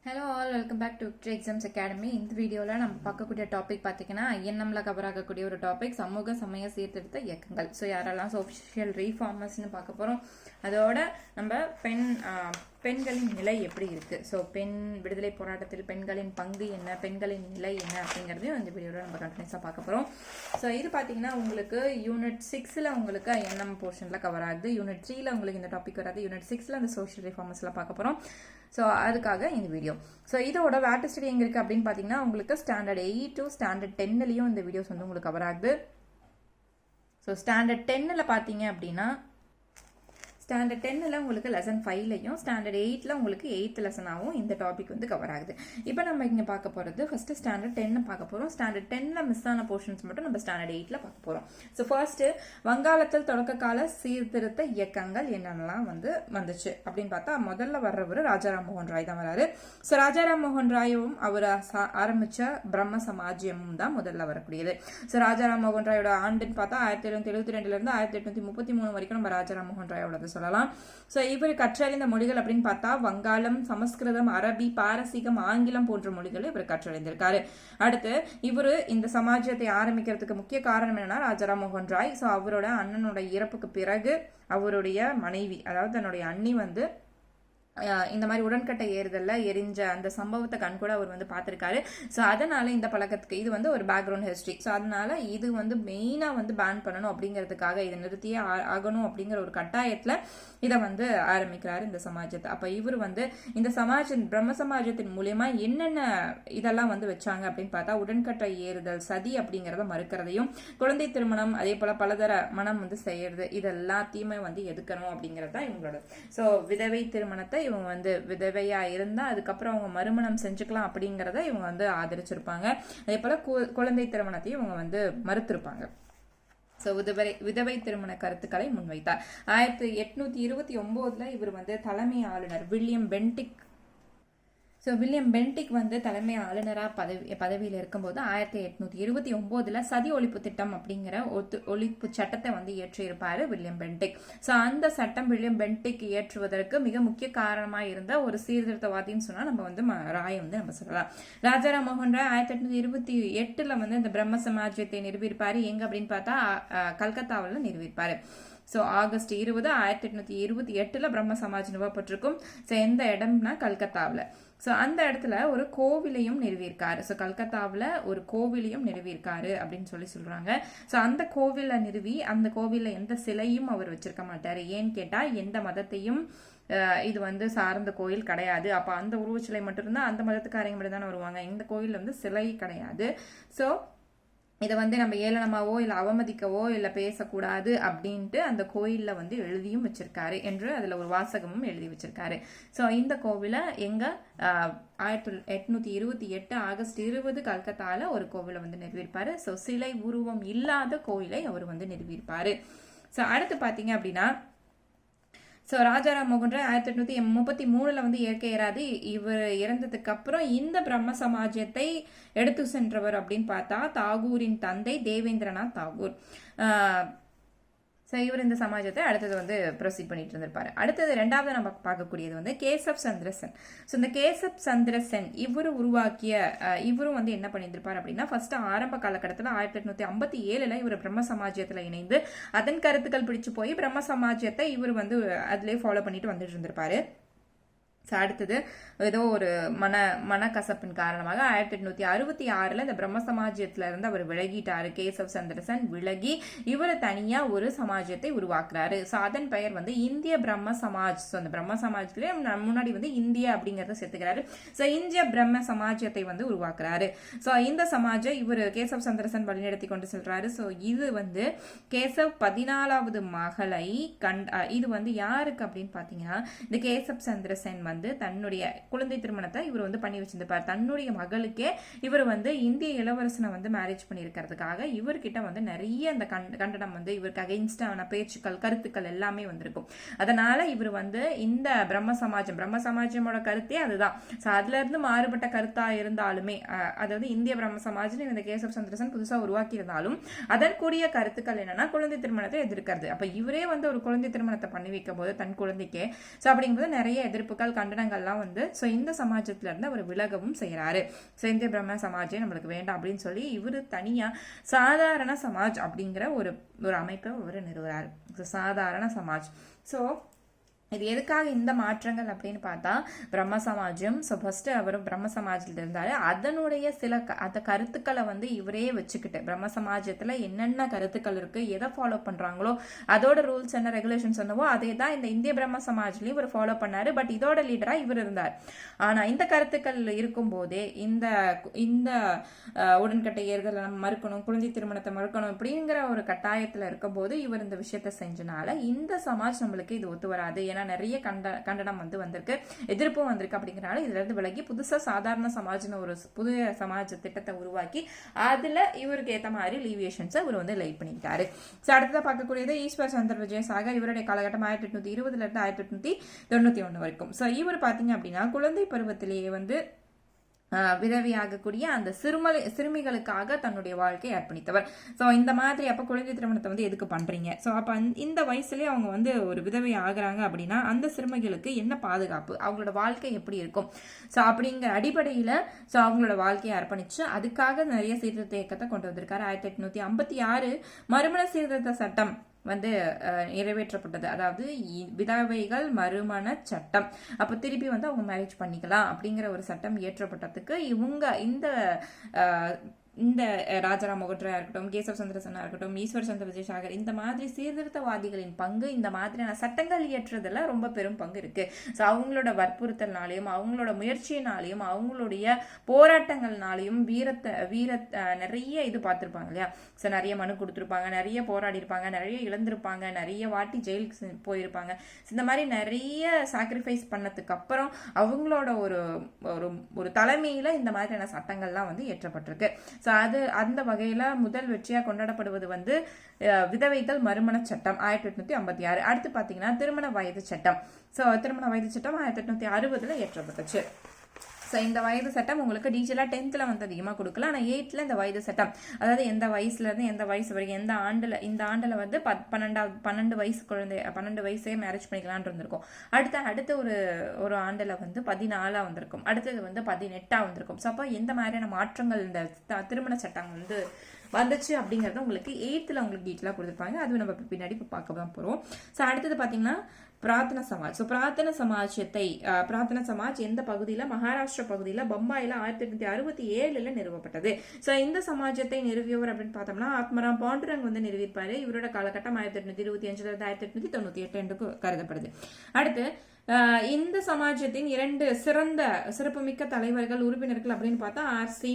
Hello all welcome back to victory exams academy. இந்த வீடியோவில் நம்ம பார்க்கக்கூடிய டாபிக் பார்த்தீங்கன்னா ஐஎன்எம்ல கவர் ஆகக்கூடிய ஒரு டாபிக் சமூக சமய சீர்திருத்த இயக்கங்கள். ஸோ யாரெல்லாம் சோஷியல் ரீஃபார்மர்ஸ்னு பார்க்க போகிறோம். அதோட நம்ம பெண்களின் நிலை எப்படி இருக்குது, ஸோ பெண் விடுதலை போராட்டத்தில் பெண்களின் பங்கு என்ன, பெண்களின் நிலை என்ன அப்படிங்கிறதையும் இந்த வீடியோவில் நம்ம கண்டினியூஸாக பார்க்க போகிறோம். ஸோ இது பார்த்தீங்கன்னா உங்களுக்கு யூனிட் 6ல் உங்களுக்கு ஐஎன்எம் போர்ஷனில் கவர் ஆகுது. யூனிட் 3ல் உங்களுக்கு இந்த டாபிக் வராது. யூனிட் 6ல் அந்த சோஷியல் ரீஃபார்மர்ஸில் பார்க்க போகிறோம். ஸோ அதுக்காக இந்த வீடியோ. ஸோ இதோட வேட் ஸ்டடி எங்கே இருக்குது அப்படின்னு பார்த்தீங்கன்னா உங்களுக்கு ஸ்டாண்டர்ட் 8 to ஸ்டாண்டர்ட் 10லையும் இந்த வீடியோஸ் வந்து உங்களுக்கு கவர் ஆகுது. ஸோ ஸ்டாண்டர்ட் 10ல் பார்த்தீங்க அப்படின்னா ஸ்டாண்டர்ட் 10ல் உங்களுக்கு லெசன் 5லையும் ஸ்டாண்டர்ட் 8ல் உங்களுக்கு 8th லெசனாகவும் இந்த டாபிக் வந்து கவர் ஆகுது. இப்போ நம்ம இங்கே பார்க்க போகிறது ஃபர்ஸ்ட் ஸ்டாண்டர்ட் 10 பார்க்க போகிறோம். ஸ்டாண்டர்ட் 10ல் மிஸ் ஆன போர்ஷன்ஸ் மட்டும் நம்ம ஸ்டாண்டர்ட் 8ல் பார்க்க போகிறோம். ஸோ ஃபர்ஸ்ட் வங்காளத்தில் தொடக்க கால சீர்திருத்த இயக்கங்கள் என்னென்னலாம் வந்துச்சு அப்படின்னு பார்த்தா முதல்ல வர்றவர் ராஜாராம் மோகன் ராய் தான் வராரு. ஸோ ராஜாராம் மோகன் ராயும் அவர் ஆரம்பிச்ச பிரம்ம சமாஜ்யமும் தான் முதல்ல வரக்கூடியது. ஸோ ராஜாராம் மோகன் ராயோட ஆண்டுன்னு பார்த்தா 1772 1833 வரைக்கும் நம்ம ராஜாராம் மோகன் ராயோட சொல்லலாம். சோ இவர் கற்றறிந்த மொழிகள் அப்படின்னு பார்த்தா வங்காளம், சமஸ்கிருதம், அரபி, பாரசீகம், ஆங்கிலம் போன்ற மொழிகளை இவர் கற்றறிந்திருக்காரு. அடுத்து இவர் இந்த சமாஜத்தை ஆரம்பிக்கிறதுக்கு முக்கிய காரணம் என்னன்னா ராஜாராம் மோகன் ராய். சோ அவரோட அண்ணனோட இறப்புக்கு பிறகு அவருடைய மனைவி, அதாவது தன்னுடைய அண்ணி வந்து இந்த மாதிரி உடன்கட்டை ஏறுதல்ல எரிஞ்ச அந்த சம்பவத்தை கண்கூட அவர் வந்து பார்த்திருக்காரு. ஸோ அதனால இந்த பழக்கத்துக்கு இது வந்து ஒரு பேக்ரவுண்ட் ஹிஸ்டரி. ஸோ அதனால இது வந்து மெயினா வந்து பேன் பண்ணணும் அப்படிங்கிறதுக்காக இதை நிறுத்தியே ஆகணும் அப்படிங்கிற ஒரு கட்டாயத்துல இதை வந்து ஆரம்பிக்கிறாரு இந்த சமாஜத்தை. அப்ப இவர் வந்து இந்த பிரம்ம சமாஜத்தின் மூலியமா என்னென்ன இதெல்லாம் வந்து வச்சாங்க அப்படின்னு பார்த்தா உடன்கட்டை ஏறுதல், சதி அப்படிங்கிறத மறுக்கிறதையும், குழந்தை திருமணம், அதே போல பலதர மனம் வந்து செய்யறது, இதெல்லாத்தையுமே வந்து எதுக்கணும் அப்படிங்கிறது தான் இவங்களோட. ஸோ விதவை திருமணத்தை இவங்க வந்து விதவையா இருந்தா அதுக்கப்புறம் அவங்க மறுமணம் செஞ்சுக்கலாம் அப்படிங்கிறத இவங்க வந்து ஆதரிச்சிருப்பாங்க. அதே போல குழந்தை திருமணத்தையும் இவங்க வந்து மறுத்திருப்பாங்க. ஸோ விதவை திருமண கருத்துக்களை முன்வைத்தார். 1829 இவர் வந்து தலைமை ஆளுநர் வில்லியம் பென்டிக் வந்து தலைமை ஆளுநராக பதவியில் இருக்கும்போது 1829 சதி ஒழிப்பு திட்டம் அப்படிங்கிற ஒழிப்பு சட்டத்தை வந்து இயற்றியிருப்பாரு வில்லியம் பென்டிக். ஸோ அந்த சட்டம் வில்லியம் பென்டிக் இயற்றுவதற்கு மிக முக்கிய காரணமாக இருந்த ஒரு சீர்திருத்தவாதின்னு சொன்னால் நம்ம வந்து ராயை வந்து நம்ம சொல்லலாம். ராஜாராம் மோகன் ராய் 1828 வந்து இந்த பிரம்ம சமாஜத்தை நிறுவியிருப்பாரு. எங்க அப்படின்னு பார்த்தா கல்கத்தாவில் நிறுவியிருப்பாரு. ஸோ ஆகஸ்ட் 20 1828 பிரம்ம சமாஜ் நிறுவப்பட்டிருக்கும். ஸோ எந்த இடம்னா கல்கத்தாவில். ஸோ அந்த இடத்துல ஒரு கோவிலையும் நிறுவியிருக்காரு. ஸோ கல்கத்தாவில் ஒரு கோவிலையும் நிறுவியிருக்காரு அப்படின்னு சொல்றாங்க. ஸோ அந்த கோவிலை நிறுவி அந்த கோவிலில் எந்த சிலையும் அவர் வச்சிருக்க மாட்டாரு. ஏன்னு கேட்டால் எந்த மதத்தையும் இது வந்து சார்ந்த கோயில் கிடையாது. அப்போ அந்த உருவச்சிலை மட்டும் இருந்தால் அந்த மதத்துக்காரங்க மட்டும் தானே வருவாங்க. இந்த கோயில் வந்து சிலை கிடையாது. ஸோ இதை வந்து நம்ம ஏளனமாவோ இல்லை அவமதிக்கவோ இல்லை பேசக்கூடாது அப்படின்ட்டு அந்த கோயிலில் வந்து எழுதியும் வச்சிருக்காரு என்று அதில் ஒரு வாசகமும் எழுதி வச்சிருக்காரு. ஸோ இந்த கோவிலை எங்க 1828 ஆகஸ்ட் 20 கல்கத்தால ஒரு கோவிலை வந்து நிறுவியிருப்பாரு. ஸோ சிலை உருவம் இல்லாத கோயிலை அவர் வந்து நிறுவியிருப்பாரு. ஸோ அடுத்து பார்த்தீங்க அப்படின்னா ஸோ ராஜாராம் மோகன் ராய் 1833 வந்து இயற்கை ஏறாது. இவர் இறந்ததுக்கு அப்புறம் இந்த பிரம்ம சமாஜத்தை எடுத்து சென்றவர் அப்படின்னு பார்த்தா தாகூரின் தந்தை தேவேந்திரநாத் தாகூர். ஸோ இவர் இந்த சமாஜத்தை அடுத்தது வந்து ப்ரொசீட் பண்ணிட்டு இருந்திருப்பாரு. அடுத்தது ரெண்டாவது நம்ம பார்க்கக்கூடியது வந்து கேசப் சந்திர சென். ஸோ இந்த கேசப் சந்திர சென் இவரும் வந்து என்ன பண்ணியிருப்பார் அப்படின்னா ஃபர்ஸ்ட் ஆரம்ப காலகட்டத்தில் 1857 இவர் பிரம்ம சமாஜத்தில் இணைந்து அதன் கருத்துக்கள் பிடிச்சு போய் பிரம்ம சமாஜத்தை இவர் வந்து அதுலேயே ஃபாலோ பண்ணிட்டு வந்துட்டு இருந்திருப்பாரு. அடுத்தது ஏதோ ஒரு மனக்கசப்பின் காரணமாக 1866 இந்த பிரம்ம சமாஜத்துல இருந்து அவர் விலகிட்டாரு. கேசவ் சந்திரசன் விலகி இவர் தனியா ஒரு சமாஜத்தை உருவாக்குறாரு. ஸோ அதன் பெயர் வந்து இந்திய பிரம்ம சமாஜ். ஸோ அந்த பிரம்ம சமாஜ்ல முன்னாடி வந்து இந்தியா அப்படிங்கறத சேர்த்துக்கிறாரு. ஸோ இந்திய பிரம்ம சமாஜத்தை வந்து உருவாக்குறாரு. ஸோ இந்த சமாஜை இவர் கேசவ் சந்திரசன் வழிநடத்தி கொண்டு செல்றாரு. ஸோ இது வந்து கேசவ் 14வது மகளை இது வந்து யாருக்கு அப்படின்னு பாத்தீங்கன்னா இந்த கேசப் சந்திரசன் வந்து தன்னுடைய குழந்தை திருமணத்தை இவர் வந்து பண்ணி வச்சிருப்பார். தன்னுடைய மகளுக்கே இவர் வந்து இந்திய இளவரசனை வந்து மேரேஜ் பண்ணியிருக்கிறதுக்காக இவர்கிட்ட வந்து நிறைய அந்த கண்டனம் வந்து இவருக்கு அகைன்ஸ்டான பேச்சுக்கள், கருத்துக்கள் எல்லாமே வந்திருக்கும். அதனால இவர் வந்து இந்த பிரம்ம சமாஜமோட கருத்தே அதுதான். அதுல இருந்து மாறுபட்ட கருத்தா இருந்தாலுமே, அதாவது இந்திய பிரம்ம சமாஜ் இந்த கேசவ் சந்திரசன் புதுசா உருவாக்கி இருந்தாலும் அதன் கூடிய கருத்துக்கள் என்னன்னா குழந்தை திருமணத்தை எதிர்க்கிறது. அப்ப இவரே வந்து ஒரு குழந்தை திருமணத்தை பண்ணி வைக்கும் போது தன் குழந்தைக்கே அப்படிங்கும்போது நிறைய எதிர்ப்புகள் கண்டனங்கள்லாம் வந்து ஸோ இந்த சமாஜத்துல இருந்து அவர் விலகவும் செய்யறாரு. ஸோ இந்திய பிரம்ம சமாஜே நம்மளுக்கு வேண்டாம் அப்படின்னு சொல்லி இவர் தனியா சாதாரண சமாஜ் அப்படிங்கிற ஒரு அமைப்பை அவர் நிறுவுறாரு. சாதாரண சமாஜ். ஸோ இது எதுக்காக இந்த மாற்றங்கள் அப்படின்னு பார்த்தா பிரம்ம சமாஜம். ஸோ ஃபர்ஸ்ட் அவர் பிரம்ம சமாஜத்தில் இருந்தாரு. அதனுடைய சில அந்த கருத்துக்களை வந்து இவரே வச்சுக்கிட்டு பிரம்ம சமாஜத்துல என்னென்ன கருத்துக்கள் இருக்கு, எதை ஃபாலோ பண்றாங்களோ அதோட ரூல்ஸ் என்ன ரெகுலேஷன்ஸ் என்னவோ அதே தான் இந்த இந்திய பிரம்ம சமாஜ்லயும் இவர் ஃபாலோ பண்ணாரு. பட் இதோட லீடரா இவர் இருந்தார். ஆனா இந்த கருத்துக்கள் இருக்கும் போதே இந்த இந்த உடன்கட்டை ஏறுதலை நம்ம மறுக்கணும், குழந்தை திருமணத்தை மறுக்கணும் அப்படிங்கிற ஒரு கட்டாயத்துல இருக்கும் போது இவர் இந்த விஷயத்த செஞ்சனால இந்த சமாஜ் நம்மளுக்கு இது ஒத்து வராது. நிறைய கண்டனம் வந்து வந்திருக்கு, எதிர்ப்பும் வந்திருக்கு. அப்படிங்கிறனால இதுல இருந்து விலகி புதுசா சாதாரண சமாஜ்னு ஒரு புதிய சமாஜ திட்டத்தை உருவாக்கி அதுல இவருக்கு ஏத்த மாதிரி லீவியேஷன்ஸ் இவர் வந்து லைட் பண்ணிட்டாரு. அடுத்ததா பார்க்கக்கூடியது ஈஸ்வர் சந்திர விஜயசாகர். இவருடைய காலகட்டம் 1820 இருந்து 1891 வரைக்கும். சோ இவர் பாத்தீங்க அப்படின்னா குழந்தை பருவத்திலேயே வந்து விதவியாகக்கூடிய அந்த சிறுமிகளுக்காக தன்னுடைய வாழ்க்கையை அர்ப்பணித்தவர். ஸோ இந்த மாதிரி அப்போ குழந்தை திருமணத்தை வந்து எதுக்கு பண்றீங்க? ஸோ அப்போ இந்த வயசுலயே அவங்க வந்து ஒரு விதவை ஆகுறாங்க அப்படின்னா அந்த சிறுமிகளுக்கு என்ன பாதுகாப்பு, அவங்களோட வாழ்க்கை எப்படி இருக்கும்? ஸோ அப்படிங்கிற அடிப்படையில ஸோ அவங்களோட வாழ்க்கையை அர்ப்பணிச்சு அதுக்காக நிறைய சீர்திருத்த இயக்கத்தை கொண்டு வந்திருக்காரு. 1856 மறுமண சீர்திருத்த சட்டம் வந்து நிறைவேற்றப்பட்டது. அதாவது விதவைகள் மறுமண சட்டம். அப்ப திருப்பி வந்து அவங்க மேரேஜ் பண்ணிக்கலாம் அப்படிங்கிற ஒரு சட்டம் இயற்றப்பட்டதுக்கு இவங்க இந்த ராஜாராம் மோகன்ராயா இருக்கட்டும், கேசவ சந்திர சென்னா இருக்கட்டும், ஈஸ்வர் சந்திர விஜயசாகர் இந்த மாதிரி சீர்திருத்தவாதிகளின் பங்கு இந்த மாதிரியான சட்டங்கள் இயற்றுறதுல ரொம்ப பெரும் பங்கு இருக்கு. ஸோ அவங்களோட வற்புறுத்தல்னாலையும் அவங்களோட முயற்சியினாலையும் அவங்களுடைய போராட்டங்கள்னாலையும் நிறைய இது பார்த்துருப்பாங்க இல்லையா? ஸோ நிறைய மனு கொடுத்துருப்பாங்க, நிறைய போராடி இருப்பாங்க, நிறைய இழந்திருப்பாங்க, நிறைய வாட்டி ஜெயிலுக்கு போயிருப்பாங்க. இந்த மாதிரி நிறைய சாக்ரிஃபைஸ் பண்ணதுக்கு அப்புறம் அவங்களோட ஒரு தலைமையில இந்த மாதிரியான சட்டங்கள்லாம் வந்து இயற்றப்பட்டிருக்கு. அது அந்த வகையில முதல் வெற்றியா கொண்டாடப்படுவது வந்து விதவைகள் மறுமண சட்டம் 1856. அடுத்து பாத்தீங்கன்னா திருமண வயது சட்டம். சோ திருமண வயது சட்டம் 1860 இயற்றப்பட்டுச்சு. ஸோ இந்த வயது சட்டம் உங்களுக்கு டீச்சலாக 10th வந்து அதிகமாக கொடுக்கல. ஆனால் 8th இந்த வயது சட்டம், அதாவது எந்த வயசுலேருந்து எந்த வயசு வரைக்கும் எந்த ஆண்டில் இந்த ஆண்டில் வந்து 12 வயசு குழந்தை 12 வயசே மேரேஜ் பண்ணிக்கலான் இருந்திருக்கும். அடுத்த ஒரு ஆண்டில் வந்து 14 வந்திருக்கும், அடுத்தது வந்து 18 வந்திருக்கும். ஸோ அப்போ எந்த மாதிரியான மாற்றங்கள் இந்த திருமண சட்டம் வந்து வந்துச்சு அப்படிங்கறது உங்களுக்கு 8th உங்களுக்கு டீட்டெயிலாக கொடுத்துருப்பாங்க. அது நம்ம பின்னாடி இப்போ பார்க்க தான் போகிறோம். ஸோ அடுத்தது பார்த்தீங்கன்னா பிரார்த்தன சமாஜ். ஸோ பிரார்த்தன சமாஜ் எந்த பகுதியில? மகாராஷ்டிரா பகுதியில பம்பாயில 1867 நிறுவப்பட்டது. ஸோ இந்த சமாஜத்தை நிறுவியவர் அப்படின்னு பார்த்தோம்னா ஆத்மராம் பாண்டுரங் வந்து நிறுவிப்பாரு. இவரோட காலகட்டம் 1825 1898 என்று கருதப்படுது. அடுத்து இந்த சமாஜத்தின் 2 சிறப்புமிக்க தலைவர்கள் உறுப்பினர்கள் அப்படின்னு பார்த்தா ஆர்.சி.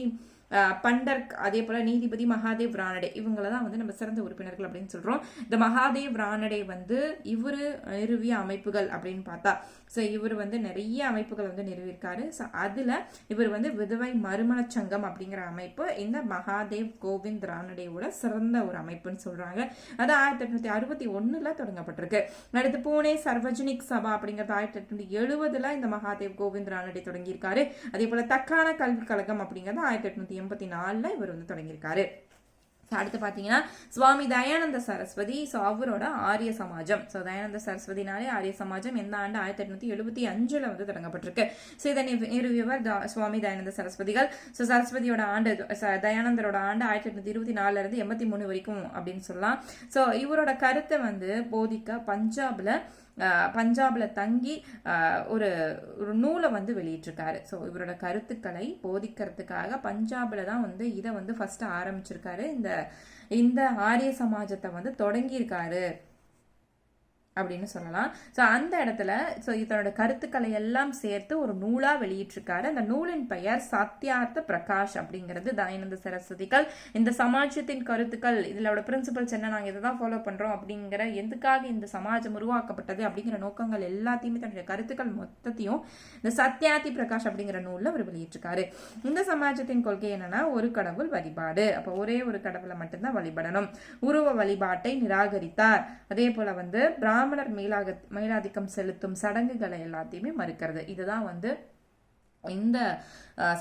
பண்டர்க், அதே போல நீதிபதி மகாதேவ் ரானடே, இவங்களதான் வந்து நம்ம சிறந்த உறுப்பினர்கள் அப்படின்னு சொல்றோம். இந்த மகாதேவ் ரானடே வந்து இவரு நிறுவிய அமைப்புகள் அப்படின்னு பார்த்தா ஸோ இவர் வந்து நிறைய அமைப்புகள் வந்து நிறுவியிருக்காரு. ஸோ அதுல இவர் வந்து விதவை மறுமண சங்கம் அப்படிங்கிற அமைப்பு இந்த மகாதேவ் கோவிந்த் ரானடேவோட சிறந்த ஒரு அமைப்புன்னு சொல்றாங்க. அது 1861 தொடங்கப்பட்டிருக்கு. அடுத்து பூனே சர்வஜனிக் சபா அப்படிங்கிறது 1870 இந்த மகாதேவ் கோவிந்த் ரானடே தொடங்கியிருக்காரு. அதே போல தக்கான கல்விக் கழகம் அப்படிங்கிறது 1884 இவர் வந்து தொடங்கியிருக்காரு. அடுத்து பாத்தீங்கன்னா சுவாமி தயானந்த சரஸ்வதி. ஸோ அவரோட ஆரிய சமாஜம். ஸோ தயானந்த சரஸ்வதினாலே ஆரிய சமாஜம் எந்த ஆண்டு 1875 வந்து தொடங்கப்பட்டிருக்கு. ஸோ இதை நிறுவியவர் சுவாமி தயானந்த சரஸ்வதிகள். ஸோ சரஸ்வதியோட ஆண்டு தயானந்தரோட ஆண்டு 1824 இருந்து 83 வரைக்கும் அப்படின்னு சொல்லலாம். ஸோ இவரோட கருத்தை வந்து போதிக்க பஞ்சாப்ல தங்கி ஒரு நூலை வந்து வெளியிட்டிருக்காரு. ஸோ இவரோட கருத்துக்களை போதிக்கிறதுக்காக பஞ்சாப்ல தான் வந்து இதை வந்து ஃபர்ஸ்ட் ஆரம்பிச்சிருக்காரு. இந்த ஆரிய சமாஜத்தை வந்து தொடங்கியிருக்காரு அப்படின்னு சொல்லலாம். ஸோ அந்த இடத்துல ஸோ இதனோட கருத்துக்களை எல்லாம் சேர்த்து ஒரு நூலா வெளியிட்டிருக்காரு. அந்த நூலின் பெயர் சத்யார்த்த பிரகாஷ் அப்படிங்கிறது. தயானந்த சரஸ்வதிகள் இந்த சமாஜத்தின் கருத்துக்கள், இதோட பிரின்சிபல்ஸ் என்ன, நாங்கள் இதை தான் ஃபாலோ பண்றோம் அப்படிங்கிற, எதுக்காக இந்த சமாஜம் உருவாக்கப்பட்டது அப்படிங்கிற நோக்கங்கள் எல்லாத்தையுமே தன்னுடைய கருத்துக்கள் மொத்தத்தையும் இந்த சத்யார்த்தி பிரகாஷ் அப்படிங்கிற நூல்ல அவர் வெளியிட்டிருக்காரு. இந்த சமாஜத்தின் கொள்கை என்னன்னா ஒரு கடவுள் வழிபாடு. அப்போ ஒரே ஒரு கடவுளை மட்டும்தான் வழிபடணும். உருவ வழிபாட்டை நிராகரித்தார். அதே போல வந்து பிராமணர் மேலாதிக்கம் செலுத்தும் சடங்குகளை எல்லாத்தையுமே மறுக்கிறது. இதுதான் வந்து இந்த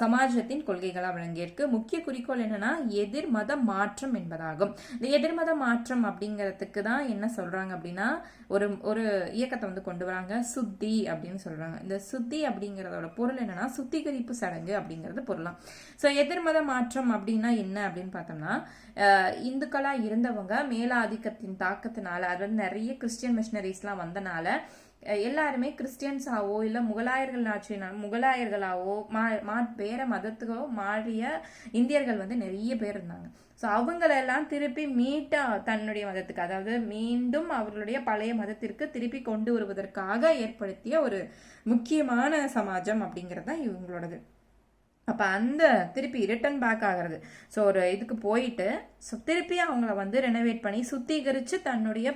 சமாஜத்தின் கொள்கைகளாக விளங்கியிருக்கு. முக்கிய குறிக்கோள் என்னன்னா எதிர் மத மாற்றம் என்பதாகும். இந்த எதிர்மத மாற்றம் அப்படிங்கிறதுக்கு தான் என்ன சொல்றாங்க அப்படின்னா ஒரு இயக்கத்தை வந்து கொண்டு வராங்க, சுத்தி அப்படின்னு சொல்றாங்க. இந்த சுத்தி அப்படிங்கிறதோட பொருள் என்னன்னா சுத்திகரிப்பு சடங்கு அப்படிங்கிறது பொருளாம். ஸோ எதிர்மத மாற்றம் அப்படின்னா என்ன அப்படின்னு பார்த்தோம்னா இந்துக்களா இருந்தவங்க மேலாதிக்கத்தின் தாக்கத்தினால அது வந்து நிறைய கிறிஸ்டியன் மிஷனரிஸ்லாம் வந்தனால எல்லாருமே கிறிஸ்டியன்ஸாவோ இல்லை முகலாயர்கள் முகலாயர்களாவோ வேற மதத்துக்கோ மாறிய இந்தியர்கள் வந்து நிறைய பேர் இருந்தாங்க. ஸோ அவங்களெல்லாம் திருப்பி மீட்டா தன்னுடைய மதத்துக்கு, அதாவது மீண்டும் அவர்களுடைய பழைய மதத்திற்கு திருப்பி கொண்டு வருவதற்காக ஏற்படுத்திய ஒரு முக்கியமான சமாஜம் அப்படிங்கிறது தான் இவங்களோடது. அப்போ அந்த திருப்பி ரிட்டர்ன் பேக் ஆகிறது. ஸோ ஒரு இதுக்கு போயிட்டு ஸோ திருப்பி அவங்கள வந்து ரெனோவேட் பண்ணி சுத்திகரித்து தன்னுடைய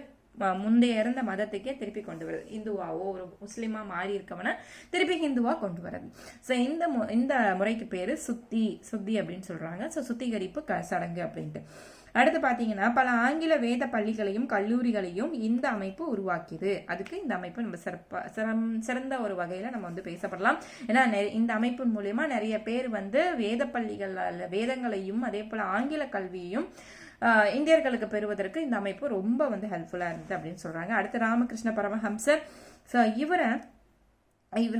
முந்தைய இருந்த மதத்துக்கே திருப்பி கொண்டு வருது. இந்துவாவோ ஒரு முஸ்லீமா மாறி இருக்கவன திருப்பி ஹிந்துவா கொண்டு வரது. ஸோ இந்த முறைக்கு பேரு சுத்தி அப்படின்னு சொல்றாங்க. ஸோ சுத்திகரிப்பு சடங்கு அப்படின்ட்டு. அடுத்து பார்த்தீங்கன்னா பல ஆங்கில வேத பள்ளிகளையும் கல்லூரிகளையும் இந்த அமைப்பு உருவாக்கியது. அதுக்கு இந்த அமைப்பு நம்ம சிறந்த ஒரு வகையில நம்ம வந்து பேசப்படலாம். ஏன்னா இந்த அமைப்பின் மூலியமா நிறைய பேர் வந்து வேத பள்ளிகள் வேதங்களையும் அதே போல ஆங்கில கல்வியையும் இந்தியர்களுக்கு பெறுவதற்கு இந்த அமைப்பு ரொம்ப வந்து ஹெல்ப்ஃபுல்லா இருந்தது அப்படின்னு சொல்றாங்க. அடுத்து ராமகிருஷ்ண பரமஹம்சர். ஸோ இவர்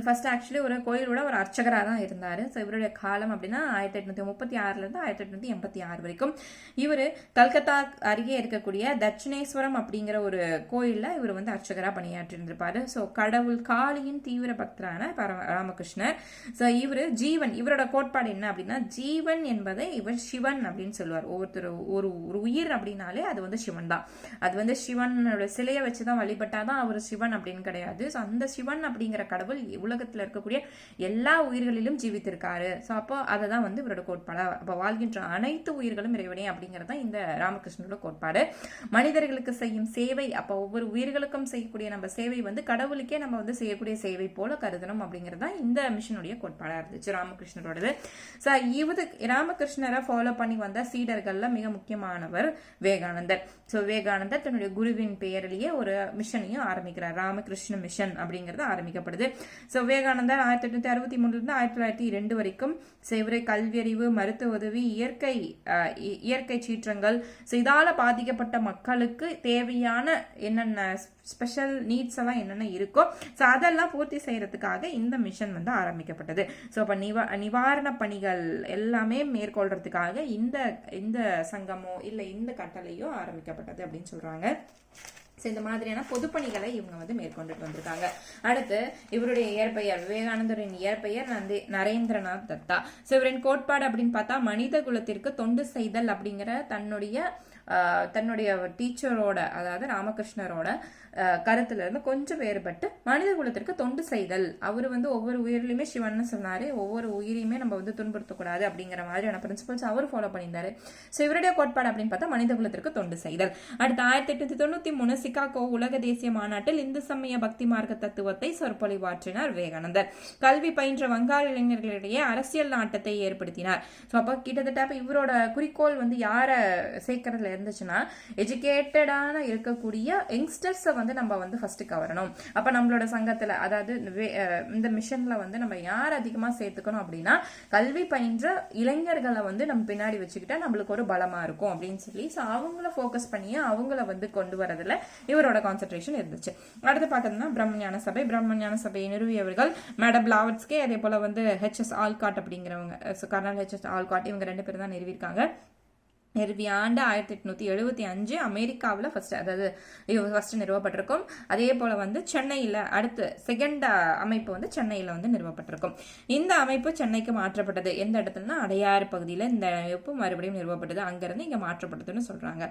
ஃபர்ஸ்ட் ஆக்சுவலி ஒரு கோயிலோட ஒரு அர்ச்சகராக தான் இருந்தார். ஸோ இவருடைய காலம் அப்படின்னா 1836 1886 வரைக்கும். இவர் கல்கத்தா அருகே இருக்கக்கூடிய தட்சிணேஸ்வரம் அப்படிங்கிற ஒரு கோயிலில் இவர் வந்து அர்ச்சகராக பணியாற்றி இருந்திருப்பாரு. ஸோ கடவுள் காளியின் தீவிர பக்தரான ராமகிருஷ்ணர். ஸோ இவரோட கோட்பாடு என்ன அப்படின்னா ஜீவன் என்பதை இவர் சிவன் அப்படின்னு சொல்லுவார். ஒரு உயிர் அப்படின்னாலே அது வந்து சிவன் தான். அது வந்து சிவனோட சிலையை வச்சுதான் வழிபட்டாதான் அவர் சிவன் அப்படின்னு கிடையாது. ஸோ அந்த சிவன் அப்படிங்கிற கடவுள் உலகத்துல இருக்கக்கூடிய எல்லா உயிர்களிலும் ஜீவித்திருக்காரு. ஸோ அப்போ அதை தான் வந்து இவரோட கோட்பாடு. அப்போ வாழ்கின்ற அனைத்து உயிர்களும் இறைவனே அப்படிங்கிறது தான் இந்த ராமகிருஷ்ணனோட கோட்பாடு. மனிதர்களுக்கு செய்யும் சேவை, அப்போ ஒவ்வொரு உயிர்களுக்கும் செய்யக்கூடிய நம்ம சேவை வந்து கடவுளுக்கே நம்ம வந்து செய்யக்கூடிய சேவை போல கருதணும் அப்படிங்கிறது தான் இந்த மிஷனுடைய கோட்பாடாக இருந்துச்சு ராமகிருஷ்ணரோடது. ஸோ ராமகிருஷ்ணரை ஃபாலோ பண்ணி வந்த சீடர்கள்ல மிக முக்கியமானவர் விவேகானந்தர். ஸோ விவேகானந்தர் தன்னுடைய குருவின் பெயரிலேயே ஒரு மிஷனையும் ஆரம்பிக்கிறார். ராமகிருஷ்ண மிஷன் அப்படிங்கிறது ஆரம்பிக்கப்படுது. ஸோ விவேகானந்தர் 1863 1902 வரைக்கும் இவரை கல்வியறிவு, மருத்துவ உதவி, இயற்கை சீற்றங்கள், இதால பாதிக்கப்பட்ட மக்களுக்கு தேவையான என்னென்ன ஸ்பெஷல் நீட்ஸ் எல்லாம் என்னென்ன இருக்கோ ஸோ அதெல்லாம் பூர்த்தி செய்யறதுக்காக இந்த மிஷன் வந்து ஆரம்பிக்கப்பட்டது. ஸோ இப்போ நிவாரண பணிகள் எல்லாமே மேற்கொள்றதுக்காக இந்த சங்கமோ இல்லை இந்த கட்டளையோ ஆரம்பிக்கப்பட்டது அப்படின்னு சொல்றாங்க. ஸோ இந்த மாதிரியான பொதுப்பணிகளை இவங்க வந்து மேற்கொண்டுட்டு வந்திருக்காங்க. அடுத்து இவருடைய இயற்பெயர், விவேகானந்தரின் இயற்பெயர் நரேந்திரநாத் தத்தா. ஸோ இவரின் கோட்பாடு அப்படின்னு பார்த்தா மனித குலத்திற்கு தொண்டு செய்தல் அப்படிங்கிற தன்னுடைய டீச்சரோட, அதாவது ராமகிருஷ்ணரோட கருத்துல இருந்து கொஞ்சம் வேறுபட்டு மனித குலத்திற்கு தொண்டு செய்தல். அவர் வந்து ஒவ்வொரு உயிரிலுமே சிவன் சொன்னாரு, ஒவ்வொரு உயிரையுமே நம்ம வந்து துன்புறுத்தக்கூடாது அப்படிங்கிற மாதிரியான பிரின்சிபல்ஸ் அவர் ஃபாலோ பண்ணியிருந்தாரு. ஸோ இவருடைய கோட்பாடு அப்படின்னு பார்த்தா மனித குலத்திற்கு தொண்டு செய்தல். அடுத்து 1893 சிகாகோ உலக தேசிய மாநாட்டில் இந்து சமய பக்தி மார்க்க தத்துவத்தை சொற்பொழிவாற்றினார் விவேகானந்தர். கல்வி பயின்ற வங்காள இளைஞர்களிடையே அரசியல் நாட்டத்தை ஏற்படுத்தினார். ஸோ அப்போ கிட்டத்தட்ட இவரோட குறிக்கோள் வந்து யாரை சேர்க்கறதுல இருந்துச்சுன்னா எஜுகேட்டடான இருக்கக்கூடிய யங்ஸ்டர்ஸை வந்து நம்ம வந்து ஃபர்ஸ்ட் கவரணும். அப்ப நம்மளோட சங்கத்துல, அதாவது இந்த மிஷன்ல வந்து நம்ம யார் அதிகமா சேர்த்துக்கணும் அப்படின்னா கல்வி பயின்ற இளைஞர்களை வந்து நம்ம பின்னாடி வச்சுக்கிட்டா நம்மளுக்கு ஒரு பலமா இருக்கும் அப்படின்னு சொல்லி அவங்கள போக்கஸ் பண்ணி அவங்கள வந்து கொண்டு வரதுல இவரோட கான்சென்ட்ரேஷன் இருந்துச்சு. அடுத்து பார்த்தோம்னா பிரம்மஞான சபையை நிறுவியவர்கள் மேடம் பிளாவட்ஸ்கே, அதே போல வந்து HS ஆல்காட் அப்படிங்கிறவங்க, கர்னல் HS ஆல்காட், இவங்க 2 பேரும் தான் நிறுவியிருக்காங்க. நிறுவிய ஆண்டு 1875 அமெரிக்காவில் ஃபர்ஸ்ட் நிறுவப்பட்டிருக்கும். அதே போல வந்து சென்னையில் அடுத்து செகண்ட் அமைப்பு வந்து சென்னையில் வந்து நிறுவப்பட்டிருக்கும். இந்த அமைப்பு சென்னைக்கு மாற்றப்பட்டது. எந்த இடத்துலனா அடையாறு பகுதியில் இந்த அமைப்பு மறுபடியும் நிறுவப்பட்டது. அங்கிருந்து இங்க மாற்றப்பட்டதுன்னு சொல்றாங்க.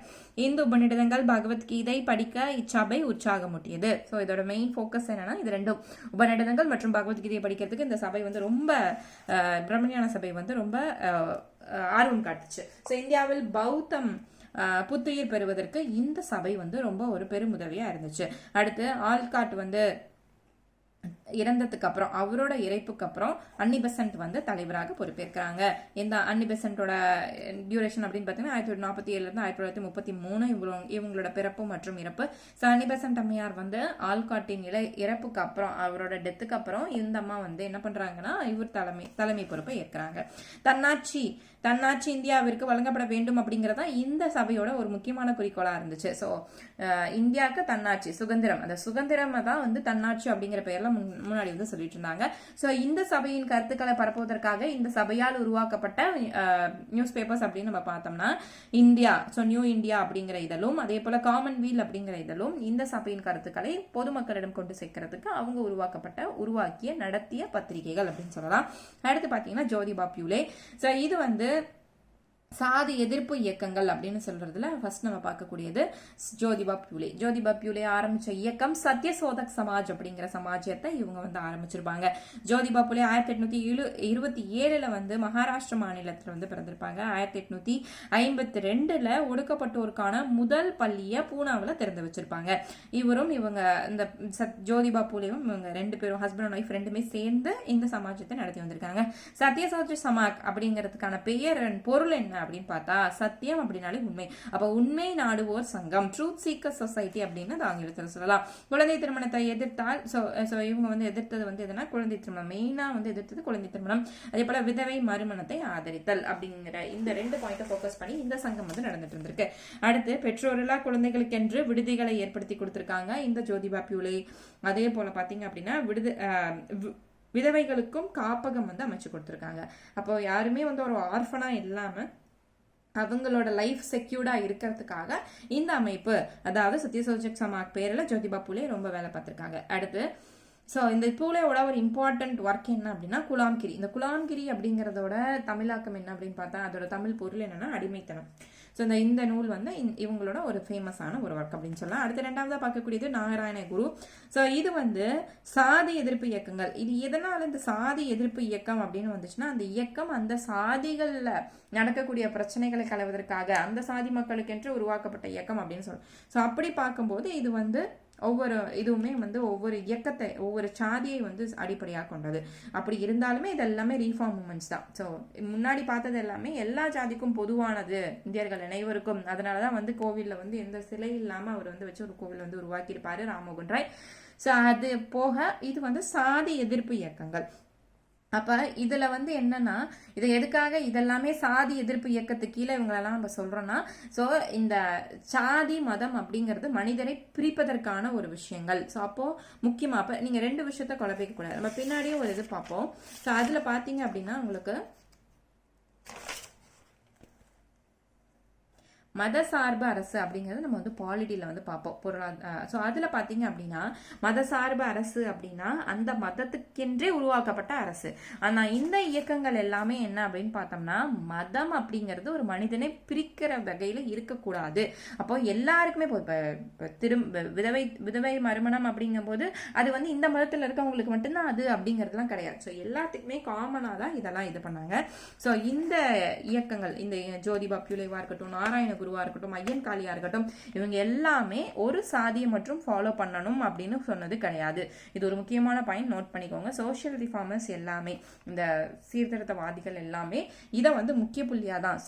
இந்து உபநிடதங்கள், பகவத்கீதை படிக்க இச்சபை உற்சாகமூட்டியது. ஸோ இதோட மெயின் ஃபோக்கஸ் என்னன்னா இது ரெண்டும், உபநிடதங்கள் மற்றும் பகவத்கீதையை படிக்கிறதுக்கு இந்த சபை வந்து ரொம்ப பிரம்மஞான சபை வந்து ரொம்ப ஆர்வம் காட்டுச்சு. ஸோ இந்தியாவில் பௌத்தம் புத்துயிர் பெறுவதற்கு இந்த சபை வந்து ரொம்ப ஒரு பெருமுதவியா இருந்துச்சு. அடுத்து ஆல்காட் வந்து இறந்ததுக்கு அப்புறம், அவரோட இறப்புக்கு அப்புறம் அன்னி பெசன்ட் வந்து தலைவராக பொறுப்பேற்கிறாங்க. இந்த அன்னி பெசன்ட்டோட டியூரேஷன் அப்படின்னு பார்த்தீங்கன்னா 1947 இருந்து 1933 இவங்களோட பிறப்பு மற்றும் இறப்பு. ஸோ அன்னி பெசன்ட் அம்மையார் வந்து ஆல்காட்டின் இறப்புக்கு அப்புறம், அவரோட டெத்துக்கு அப்புறம் இந்த அம்மா வந்து என்ன பண்றாங்கன்னா இவர் தலைமை பொறுப்பை ஏற்கிறாங்க. தன்னாட்சி இந்தியாவிற்கு வழங்கப்பட வேண்டும் அப்படிங்கறத இந்த சபையோட ஒரு முக்கியமான குறிக்கோளா இருந்துச்சு. ஸோ இந்தியாவுக்கு தன்னாட்சி, சுதந்திரம், அந்த சுதந்திரம் தான் வந்து தன்னாட்சி அப்படிங்கிற பெயர்ல முன்னாடி வந்து சொல்லிட்டு இருந்தாங்க. ஸோ இந்த சபையின் கருத்துக்களை பரப்புவதற்காக இந்த சபையால் உருவாக்கப்பட்ட நியூஸ் பேப்பர்ஸ் அப்படின்னு நம்ம பார்த்தோம்னா இந்தியா, ஸோ நியூ இந்தியா அப்படிங்கிற இதழும், அதே போல காமன்வெல்த் அப்படிங்கிற இதழும் இந்த சபையின் கருத்துக்களை பொதுமக்களிடம் கொண்டு சேர்க்கறதுக்கு அவங்க உருவாக்கிய நடத்திய பத்திரிகைகள் அப்படின்னு சொல்லலாம். அடுத்து பாத்தீங்கன்னா ஜோதிபா பியூலே. ஸோ இது வந்து சாதி எதிர்ப்பு இயக்கங்கள் அப்படின்னு சொல்றதுல ஃபர்ஸ்ட் நம்ம பார்க்கக்கூடியது ஜோதிபா பியூலே ஆரம்பிச்ச இயக்கம் சத்யசோதக் சமாஜ் அப்படிங்கிற சமாஜத்தை இவங்க வந்து ஆரம்பிச்சிருப்பாங்க. ஜோதிபா பியூலே 1827 வந்து மகாராஷ்டிர மாநிலத்தில் வந்து பிறந்திருப்பாங்க. 1852 ஒடுக்கப்பட்டோருக்கான முதல் பள்ளியை பூனாவில் திறந்து வச்சிருப்பாங்க. இவங்க இந்த ஜோதிபா பியூலேவும் இவங்க ரெண்டு பேரும் ஹஸ்பண்ட் அண்ட் ஒய்ஃப் ரெண்டுமே சேர்ந்து இந்த சமாஜத்தை நடத்தி வந்திருக்காங்க. சத்யசோதக் சமாஜ் அப்படிங்கிறதுக்கான பெயர் பொருள் என்ன அப்படின்னு பார்த்தா சத்தியம் அப்படின்னாலே உண்மை. அப்ப உண்மை நாடுவோர் சங்கம், ட்ரூத் சீக்கர் சொசைட்டி அப்படின்னு ஆங்கிலத்தில் சொல்லலாம். குழந்தை திருமணத்தை எதிர்த்தால் இவங்க வந்து எதிர்த்தது வந்து எதுனா குழந்தை திருமணம், மெயினா வந்து எதிர்த்தது குழந்தை திருமணம், அதே போல விதவை மறுமணத்தை ஆதரித்தல் அப்படிங்கிற இந்த 2 பாயிண்ட்டை ஃபோக்கஸ் பண்ணி இந்த சங்கம் வந்து நடந்துட்டு இருந்திருக்கு. அடுத்து பெற்றோரில்லா குழந்தைகளுக்கென்று விடுதிகளை ஏற்படுத்தி கொடுத்திருக்காங்க இந்த ஜோதிபா பியூலே. அதே போல பாத்தீங்க அப்படின்னா விதவைகளுக்கும் காப்பகம் வந்து அமைச்சு கொடுத்திருக்காங்க. அப்போ யாருமே வந்து ஒரு ஆர்ஃபனா இல்லாம அவங்களோட லைஃப் செக்யூர்டா இருக்கிறதுக்காக இந்த அமைப்பு, அதாவது சத்யசோதக் சமாஜ் பேரில் ஜோதிபா பியூலே ரொம்ப வேலை பார்த்திருக்காங்க. அடுத்து இந்த பூலேவோட ஒரு இம்பார்ட்டன்ட் ஒர்க் என்ன அப்படின்னா குலாம்கிரி. இந்த குலாம்கிரி அப்படிங்கிறதோட தமிழாக்கம் என்ன அப்படின்னு பார்த்தா அதோட தமிழ் பொருள் என்னன்னா அடிமைத்தனம். இந்த நூல் வந்து இவங்களோட ஒரு ஃபேமஸான ஒரு ஒர்க் அப்படின்னு சொல்லலாம். அடுத்து 2ஆவதா பார்க்கக்கூடியது நாராயண குரு. இது வந்து சாதி எதிர்ப்பு இயக்கங்கள். இது எதனால இந்த சாதி எதிர்ப்பு இயக்கம் அப்படின்னு வந்துச்சுன்னா அந்த இயக்கம் அந்த சாதிகள்ல நடக்கக்கூடிய பிரச்சனைகளை களைவதற்காக அந்த சாதி மக்களுக்கென்று உருவாக்கப்பட்ட இயக்கம் அப்படின்னு சொல்லலாம். அப்படி பார்க்கும்போது இது வந்து இதுவுமே வந்து ஒவ்வொரு இயக்கத்தை, ஒவ்வொரு சாதியை வந்து அடிப்படையாக கொண்டது. அப்படி இருந்தாலுமே இது எல்லாமே ரீஃபார்ம் மூமெண்ட்ஸ் தான். முன்னாடி பார்த்தது எல்லாமே எல்லா ஜாதிக்கும் பொதுவானது, இந்தியர்கள் அனைவருக்கும். அதனாலதான் வந்து கோவில்ல வந்து எந்த சிலை இல்லாம அவர் வந்து வச்சு ஒரு கோவில் வந்து உருவாக்கியிருப்பாரு ராம்மோகன் ராய். அது போக இது வந்து சாதி எதிர்ப்பு இயக்கங்கள். அப்ப இதுல வந்து என்னன்னா இது எதுக்காக இதெல்லாமே சாதி எதிர்ப்பு இயக்கத்துக்கு கீழே இவங்களெல்லாம் நம்ம சொல்றோம்னா இந்த சாதி மதம் அப்படிங்கிறது மனிதரை பிரிப்பதற்கான ஒரு விஷயங்கள். அப்போ முக்கியமா அப்ப நீங்க 2 விஷயத்த குழப்பிக்க கூடாது. நம்ம பின்னாடியே ஒரு இது பார்ப்போம். அதுல பாத்தீங்க அப்படின்னா உங்களுக்கு மதசார்பு அரசு அப்படிங்கிறது நம்ம வந்து பாலிட்டியில வந்து பார்ப்போம். அதுல பாத்தீங்க அப்படின்னா மதசார்பு அரசு அப்படின்னா அந்த மதத்துக்கென்றே உருவாக்கப்பட்ட அரசு. ஆனா இந்த இயக்கங்கள் எல்லாமே என்ன அப்படின்னு பார்த்தோம்னா மதம் அப்படிங்கிறது ஒரு மனிதனை பிரிக்கிற வகையில இருக்கக்கூடாது. அப்போ எல்லாருக்குமே விதவை மறுமணம் அப்படிங்கும் போது அது வந்து இந்த மதத்துல இருக்கவங்களுக்கு மட்டும்தான் அது அப்படிங்கறதுலாம் கிடையாது. எல்லாத்துக்குமே காமனா தான் இதெல்லாம் இது பண்ணாங்க. இந்த இயக்கங்கள், இந்த ஜோதிபா பியூலேவா இருக்கட்டும், நாராயண குருவா இருக்கட்டும், ஐயன் காளியா இருக்கட்டும், இவங்க எல்லாமே ஒரு சாதியை மற்றும் ஃபாலோ பண்ணணும் அப்படின்னு சொன்னது கிடையாது. இது ஒரு முக்கியமான பாயிண்ட், நோட் பண்ணிக்கோங்க. சோசியல் ரிஃபார்மர்ஸ் எல்லாமே, இந்த சீர்திருத்தவாதிகள் எல்லாமே இதை வந்து முக்கிய புள்ளியா தான்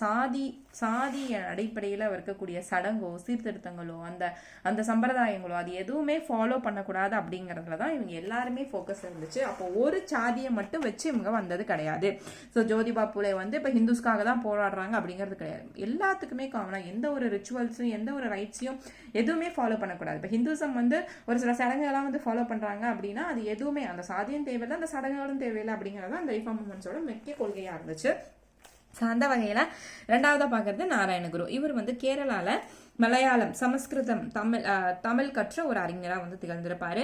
சாதி அடிப்படையில் இருக்கக்கூடிய சடங்கோ சீர்திருத்தங்களோ அந்த சம்பிரதாயங்களோ அது எதுவுமே ஃபாலோ பண்ணக்கூடாது அப்படிங்கறதுல தான் இவங்க எல்லாருமே ஃபோக்கஸ் இருந்துச்சு. அப்போ ஒரு சாதியை மட்டும் வச்சு இவங்க வந்தது கிடையாது. ஜோதிபா பியூலே வந்து இப்போ ஹிந்துஸ்க்காக தான் போராடுறாங்க அப்படிங்கிறது கிடையாது. எல்லாத்துக்குமே காமனா எந்த ஒரு ரிச்சுவல்ஸும் எந்த ஒரு ரைட்ஸையும் எதுவுமே ஃபாலோ பண்ணக்கூடாது. இப்போ ஹிந்துசம் வந்து ஒரு சில சடங்குகள்லாம் வந்து ஃபாலோ பண்றாங்க அப்படின்னா அது எதுவுமே அந்த சாதியும் தேவையில்லை, அந்த சடங்குகளும் தேவையில்லை அப்படிங்கறது அந்த ரிஃபார்ம் மூவ்மெண்ட்ஸோட முக்கிய கொள்கையா இருந்துச்சு. அந்த வகையில 2ஆவதா பாக்குறது நாராயணகுரு. இவர் வந்து கேரளால மலையாளம், சமஸ்கிருதம், தமிழ் கற்ற ஒரு அறிஞரா வந்து திகழ்ந்திருப்பாரு.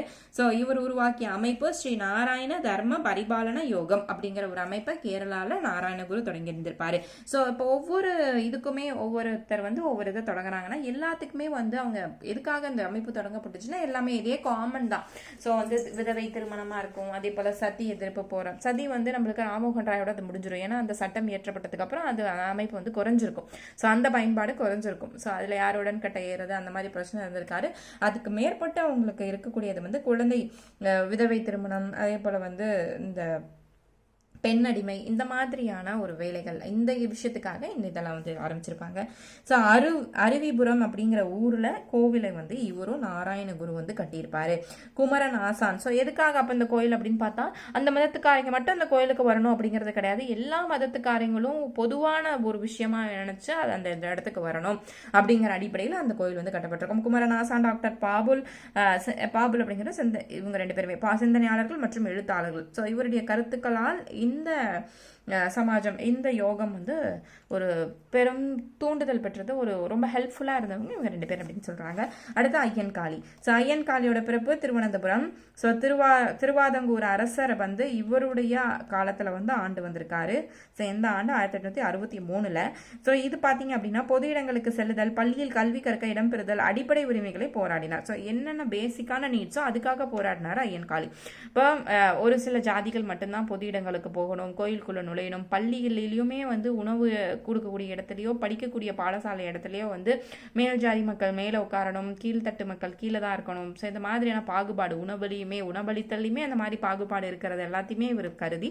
இவர் உருவாக்கிய அமைப்பு ஸ்ரீ நாராயண தர்ம பரிபாலன யோகம் அப்படிங்கிற ஒரு அமைப்பை கேரளால நாராயணகுரு தொடங்கி இருந்திருப்பாரு. இப்போ ஒவ்வொரு இதுக்குமே ஒவ்வொருத்தர் வந்து ஒவ்வொரு இதை தொடங்குறாங்கன்னா எல்லாத்துக்குமே வந்து அவங்க எதுக்காக இந்த அமைப்பு தொடங்கப்பட்டுச்சுன்னா எல்லாமே இதே காமன் தான். வந்து விதவை திருமணமா இருக்கும், அதே போல சதி எதிர்ப்பு போறோம். சதி வந்து நம்மளுக்கு ராம்மோகன் ராயோட அது முடிஞ்சிடும். ஏன்னா அந்த சட்டம் இயற்றப்பட்டதுக்கு அப்புறம் அது அமைப்பு வந்து குறைஞ்சிருக்கும். அந்த பயன்பாடு குறைஞ்சிருக்கும். அதுல யாரோட உடன்கட்டை ஏறுறது அந்த மாதிரி பிரச்சனை இருந்திருக்காரு. அதுக்கு மேற்பட்ட அவங்களுக்கு இருக்கக்கூடியது வந்து குழந்தை விதவை திருமணம், அதே போல வந்து இந்த பெண் அடிமை, இந்த மாதிரியான ஒரு வேலைகள், இந்த விஷயத்துக்காக இந்த இதெல்லாம் வந்து ஆரம்பிச்சிருப்பாங்க. ஸோ அருவிபுரம் அப்படிங்கிற ஊர்ல கோவிலை வந்து இவரும் நாராயணகுரு வந்து கட்டியிருப்பாரு. குமரன் ஆசான். ஸோ எதுக்காக அப்ப இந்த கோயில் அப்படின்னு பார்த்தா, அந்த மதத்துக்காரங்க மட்டும் அந்த கோயிலுக்கு வரணும் அப்படிங்கிறது கிடையாது. எல்லா மதத்துக்காரங்களும் பொதுவான ஒரு விஷயமா நினைச்சு அது அந்த இடத்துக்கு வரணும் அப்படிங்கிற அடிப்படையில் அந்த கோயில் வந்து கட்டப்பட்டிருக்கும். குமரன் ஆசான், டாக்டர் பாபுல் அப்படிங்கிற இவங்க 2 பேருமே சிந்தனையாளர்கள் மற்றும் எழுத்தாளர்கள். ஸோ இவருடைய கருத்துக்களால் இந்த சமாஜம், இந்த யோகம் வந்து ஒரு பெரும் தூண்டுதல் பெற்றது, ஒரு ரொம்ப ஹெல்ப்ஃபுல்லாக இருந்தவங்க இவங்க 2 பேர் அப்படின்னு சொல்கிறாங்க. அடுத்து ஐயன்காளி. ஸோ ஐயன்காளியோட பிறப்பு திருவனந்தபுரம். ஸோ திருவாதங்கூர் அரசர் வந்து இவருடைய காலத்தில் வந்து ஆண்டு வந்திருக்காரு. ஸோ எந்த ஆண்டு? 1863. ஸோ இது பார்த்தீங்க அப்படின்னா பொது இடங்களுக்கு செல்லுதல், பள்ளியில் கல்வி கற்க இடம் பெறுதல், அடிப்படை உரிமைகளை போராடினார். ஸோ என்னென்ன பேசிக்கான நீட்ஸோ அதுக்காக போராடினார் ஐயன்காளி. இப்போ ஒரு சில ஜாதிகள் மட்டும்தான் பொது இடங்களுக்கு போகணும், கோயிலுக்குள்ள நுழையணும், பள்ளிகளிலுமே வந்து உணவு கொடுக்கக்கூடிய இடத்துலையோ படிக்கக்கூடிய பாடசாலை இடத்துலையோ வந்து மேல் ஜாதி மக்கள் மேலே உட்காரணும், கீழ்த்தட்டு மக்கள் கீழே தான் இருக்கணும். ஸோ இந்த மாதிரியான பாகுபாடு உணவளித்தல்லையுமே அந்த மாதிரி பாகுபாடு இருக்கிறது எல்லாத்தையுமே இவர் கருதி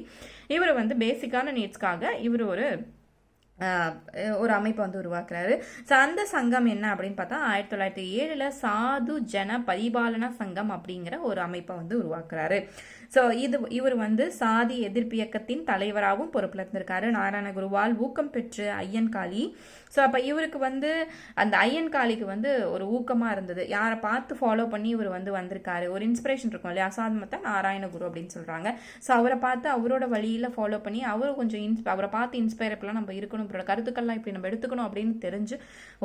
இவர் வந்து பேசிக்கான நீட்ஸ்க்காக இவர் ஒரு அமைப்பை வந்து உருவாக்குறாரு. ஸோ அந்த சங்கம் என்ன அப்படின்னு பார்த்தா 1907 சாது ஜன பரிபாலன சங்கம் அப்படிங்கிற ஒரு அமைப்பை வந்து உருவாக்குறாரு. ஸோ இவர் வந்து சாதி எதிர்ப்பு இயக்கத்தின் தலைவராகவும் பொறுப்பில் இருந்திருக்காரு. நாராயணகுருவால் ஊக்கம் பெற்று ஐயன்காளி. ஸோ அப்போ இவருக்கு வந்து அந்த ஐயன்காளிக்கு வந்து ஒரு ஊக்கமாக இருந்தது. யாரை பார்த்து ஃபாலோ பண்ணி இவர் வந்து வந்திருக்காரு, ஒரு இன்ஸ்பிரேஷன் இருக்கும் இல்லையா, அசாத்மத்தா நாராயணகுரு அப்படின்னு சொல்கிறாங்க. ஸோ அவரை பார்த்து அவரோட வழியில் ஃபாலோ பண்ணி அவர் கொஞ்சம் அவரை பார்த்து இன்ஸ்பயர் இப்பெல்லாம் நம்ம இருக்கணும், இப்போட கருத்துக்கள்லாம் இப்படி நம்ம எடுத்துக்கணும் அப்படின்னு தெரிஞ்சு